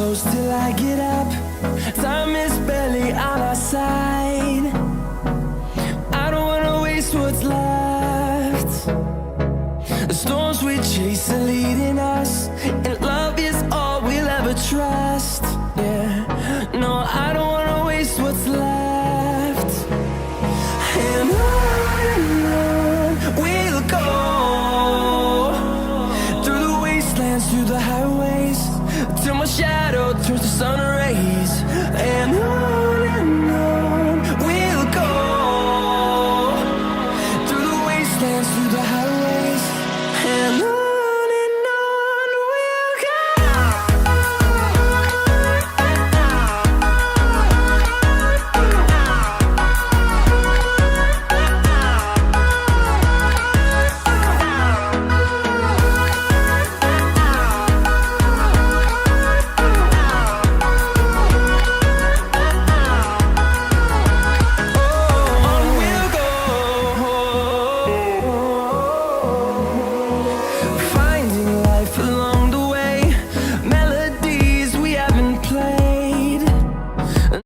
close till I get up. Time is barely on our side. I don't wanna waste what's left. The storms we chase are leading us, and love is all we'll ever trust. Yeah, no, I don't wanna waste what's left. And on we'll go, through the wastelands, through the highways, till my shadow turns to sun rays. And on we'll go, through the wastelands, through the highways, and on.